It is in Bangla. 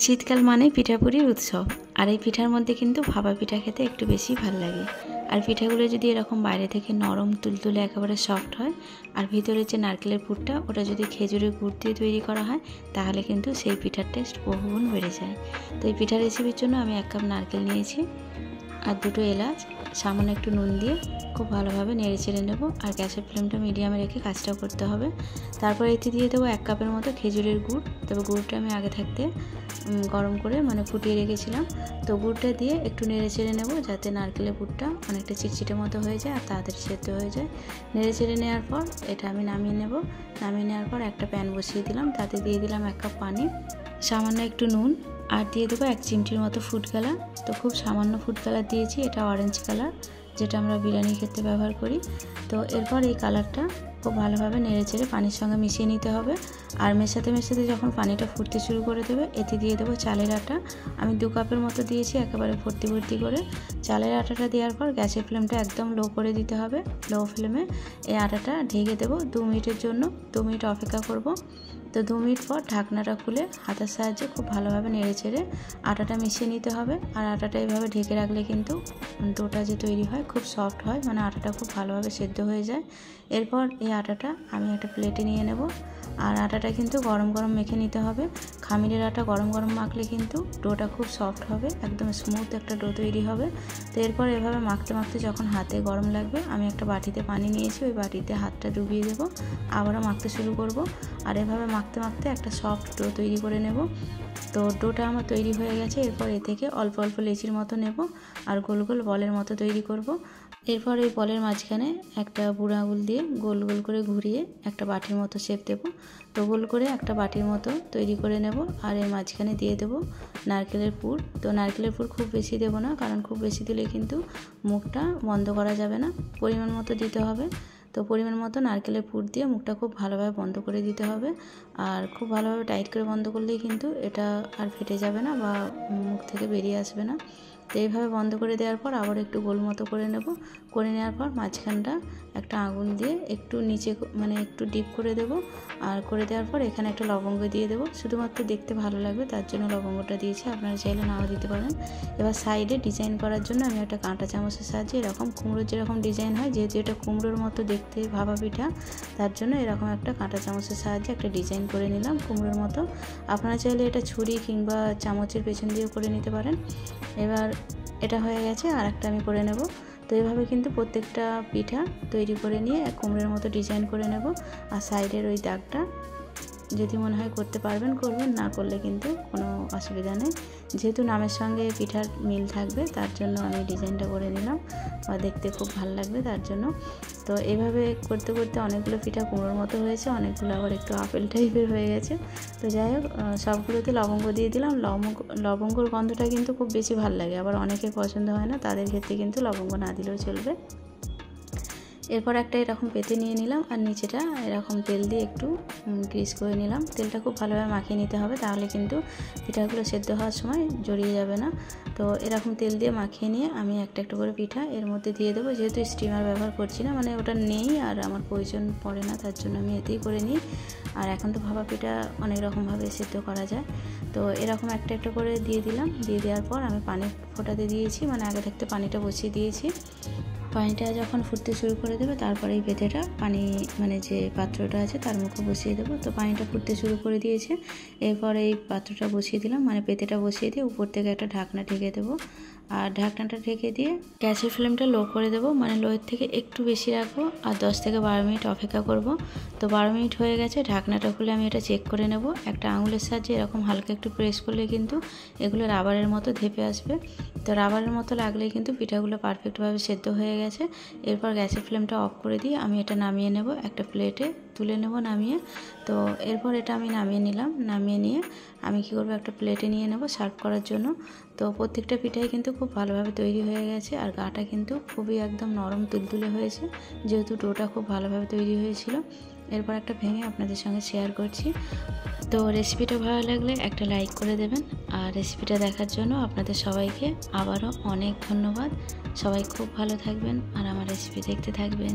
শীতকাল মানে পিঠাপুলির উৎসব। আর এই পিঠার মধ্যে কিন্তু ভাপা পিঠা খেতে একটু বেশি ভালো লাগে। আর পিঠাগুলো যদি এরকম বাইরে থেকে নরম তুলতুলে একেবারে সফট হয়, আর ভিতরে যে নারকেলের পুরটা ওটা যদি খেজুরের গুড় দিয়ে তৈরি করা হয়, তাহলে কিন্তু সেই পিঠার টেস্ট বহুগুণ বেড়ে যায়। তো এই পিঠা রেসিপির জন্য আমি 1 কাপ নারকেল নিয়েছি আর 2টো এলাচ, সামান্য একটু নুন দিয়ে খুব ভালোভাবে নেড়ে চেড়ে নেব। আর গ্যাসের ফ্লেমটা মিডিয়ামে রেখে কাজটা করতে হবে। তারপর এতে দিয়ে দেবো 1 কাপের মতো খেজুরের গুড়। তবে গুড়টা আমি আগে থাকতে গরম করে ফুটিয়ে রেখেছিলাম। তো গুড়টা দিয়ে একটু নেড়ে চেড়ে নেব, যাতে নারকেলের পুরটা অনেকটা চিটচিটে মতো হয়ে যায় আর তাড়াতাড়ি সেদ্ধ হয়ে যায়। নেড়ে চেড়ে নেওয়ার পর এটা আমি নামিয়ে নেব। নামিয়ে নেওয়ার পর একটা প্যান বসিয়ে দিলাম, তাতে দিয়ে দিলাম 1 কাপ পানি, সামান্য একটু নুন, আর দিয়ে দেবো 1 চিমটির মতো ফুড কালার। তো খুব সামান্য ফুড কালার দিয়েছি, এটা অরেঞ্জ কালার, যেটা আমরা বিরিয়ানির ক্ষেত্রে ব্যবহার করি। তো এরপর এই কালারটা খুব ভালোভাবে নেড়ে চেড়ে পানির সঙ্গে মিশিয়ে নিতে হবে। আর মেশাতে মেশাতে যখন পানিটা ফুটতে শুরু করে দেবে, এতে দিয়ে দেবো চালের আটা। আমি 2 কাপের মতো দিয়েছি, একেবারে ভর্তি ভর্তি করে। চালের আটাটা দেওয়ার পর গ্যাসের ফ্লেমটা একদম লো করে দিতে হবে। লো ফ্লেমে এই আটাটা ঢেকে দেবো 2 মিনিটের জন্য। 2 মিনিট অপেক্ষা করব। তো 2 মিনিট পর ঢাকনাটা খুলে হাতের সাহায্যে খুব ভালোভাবে নেড়ে চেড়ে আটাটা মিশিয়ে নিতে হবে। আর আটাটা এইভাবে ঢেকে রাখলে কিন্তু ডোটা যে তৈরি হয় খুব সফট হয়, আটাটা খুব ভালোভাবে সেদ্ধ হয়ে যায়। এরপর এই আটাটা আমি একটা প্লেটে নিয়ে নেব। আর আটাটা কিন্তু গরম গরম মেখে নিতে হবে। খামিরের আটা গরম গরম মাখলে কিন্তু ডোটা খুব সফট হবে, একদম স্মুথ একটা ডো তৈরি হবে। তো এরপর এভাবে মাখতে মাখতে যখন হাতে গরম লাগবে, আমি একটা বাটিতে পানি নিয়েছি, ওই বাটিতে হাতটা ডুবিয়ে দেবো, আবারও মাখতে শুরু করব। আর এভাবে মাখতে মাখতে একটা সফট ডো তৈরি করে নেব। তো ডোটা আমার তৈরি হয়ে গেছে। এরপর এ থেকে অল্প অল্প লেচির মতো নেব আর গোল গোল বলের মতো তৈরি করব। এরপর এই বলের মাঝখানে একটা বুড়ো আঙুল দিয়ে গোল গোল করে ঘুরিয়ে একটা বাটির মতো শেপ দেব। তো গোল করে একটা বাটির মতো তৈরি করে নেব। আর এর মাঝখানে দিয়ে দেব নারকেলের পুর। তো নারকেলের পুর খুব বেশি দেব না, কারণ খুব বেশি দিলে কিন্তু মুখটা বন্ধ করা যাবে না, পরিমাণ মতো দিতে হবে। তো পরিমাণ মতো নারকেলের পুর দিয়ে মুখটা খুব ভালোভাবে বন্ধ করে দিতে হবে। আর খুব ভালোভাবে টাইট করে বন্ধ করলেই কিন্তু এটা আর ফেটে যাবে না বা মুখ থেকে বেরিয়ে আসবে না। তো এইভাবে বন্ধ করে দেওয়ার পর আবার একটু গোল মতো করে নেব। করে নেওয়ার পর মাঝখানটা একটা আঙুল দিয়ে একটু নিচে একটু ডিপ করে দেব। আর করে দেওয়ার পর এখানে একটা লবঙ্গ দিয়ে দেবো, শুধুমাত্র দেখতে ভালো লাগবে তার জন্য লবঙ্গটা দিয়েছি, আপনারা চাইলে নাও দিতে পারেন। এবার সাইডে ডিজাইন করার জন্য আমি একটা কাঁটা চামচের সাহায্যে এরকম কুমড়োর যেরকম ডিজাইন হয়, যেহেতু এটা কুমড়োর মতো দেখতে ভাপা পিঠা, তার জন্য এরকম একটা কাঁটা চামচের সাহায্যে একটা ডিজাইন করে নিলাম কুমড়োর মতো। আপনারা চাইলে এটা ছুরি কিংবা চামচের পেছন দিয়েও করে নিতে পারেন। এবার এটা হয়ে গেছে, আর একটা আমি করে নেব। তো এইভাবে কিন্তু প্রত্যেকটা পিঠা তৈরি করে নিয়ে কুমড়োর মতো ডিজাইন করে নেব। আর সাইডের ওই দাগটা যদি মনে হয় করতে পারবেন করবেন, না করলে কিন্তু কোনো অসুবিধা নেই। যেহেতু নামের সঙ্গে পিঠার মিল থাকবে, তার জন্য আমি ডিজাইনটা করে নিলাম, বা দেখতে খুব ভালো লাগবে তার জন্য। তো এইভাবে করতে করতে অনেকগুলো পিঠা কুমড়োর মতো হয়েছে, অনেকগুলো আবার একটু আপেল টাইপের হয়ে গেছে। তো যাই হোক, সবগুলোতে লবঙ্গ দিয়ে দিলাম। লবঙ্গর গন্ধটা কিন্তু খুব বেশি ভালো লাগে, আবার অনেকের পছন্দ হয় না, তাদের ক্ষেত্রে কিন্তু লবঙ্গ না দিলেও চলবে। এরপর একটা এরকম পেতে নিয়ে নিলাম, আর নিচেটা এরকম তেল দিয়ে একটু গ্রিস করে নিলাম। তেলটা খুব ভালোভাবে মাখিয়ে নিতে হবে, তাহলে কিন্তু পিঠাগুলো সেদ্ধ হওয়ার সময় জড়িয়ে যাবে না। তো এরকম তেল দিয়ে মাখিয়ে নিয়ে আমি একটা একটা করে পিঠা এর মধ্যে দিয়ে দেবো। যেহেতু স্টিমার ব্যবহার করছি না, ওটা নেই আর আমার প্রয়োজন পড়ে না, তার জন্য আমি এতেই করে নিই। আর এখন তো ভাপা পিঠা অনেক রকমভাবে সেদ্ধ করা যায়। তো এরকম একটা একটা করে দিয়ে দিলাম। দিয়ে দেওয়ার পর আমি পানি ফোটাতে দিয়েছি, আগে থাকতে পানিটা বসিয়ে দিয়েছি। পানিটা যখন ফুটতে শুরু করে দেবে, তারপরে এই পেঁথেটা পানি যে পাত্রটা আছে তার মুখে বসিয়ে দেবো। তো পানিটা ফুটতে শুরু করে দিয়েছে। এরপর এই পাত্রটা বসিয়ে দিলাম, পেঁথেটা বসিয়ে দিয়ে উপর থেকে একটা ঢাকনা ঢেকে দেবো। আর ঢাকনাটা ঢেকে দিয়ে গ্যাসের ফ্লেমটা লো করে দেবো, লোয়ের থেকে একটু বেশি রাখবো। আর 10 থেকে 12 মিনিট অপেক্ষা করব। তো 12 মিনিট হয়ে গেছে, ঢাকনাটা খুলে আমি এটা চেক করে নেব। একটা আঙুলের সাহায্যে এরকম হালকা একটু প্রেস করলে কিন্তু এগুলো রাবারের মতো ধেপে আসবে। তো রাবারের মতো লাগলেই কিন্তু পিঠাগুলো পারফেক্টভাবে সেদ্ধ হয়ে গেছে। এরপর গ্যাসের ফ্লেমটা অফ করে দিয়ে আমি এটা নামিয়ে নেব, একটা প্লেটে তুলে নেব নামিয়ে। তো এরপর এটা আমি নামিয়ে নিলাম। নামিয়ে নিয়ে আমি কী করবো, একটা প্লেটে নিয়ে নেব সার্ভ করার জন্য। তো প্রত্যেকটা পিঠাই কিন্তু খুব ভালোভাবে তৈরি হয়ে গেছে, আর গাটা কিন্তু খুবই একদম নরম তুলতুলে হয়েছে, যেহেতু ডোটা খুব ভালোভাবে তৈরি হয়েছিল। এরপর একটা ভেঙে আপনাদের সঙ্গে শেয়ার করছি। তো রেসিপিটা ভালো লাগলে একটা লাইক করে দেবেন। আর রেসিপিটা দেখার জন্য আপনাদের সবাইকে আবারও অনেক ধন্যবাদ। সবাই খুব ভালো থাকবেন আর আমার রেসিপি দেখতে থাকবেন।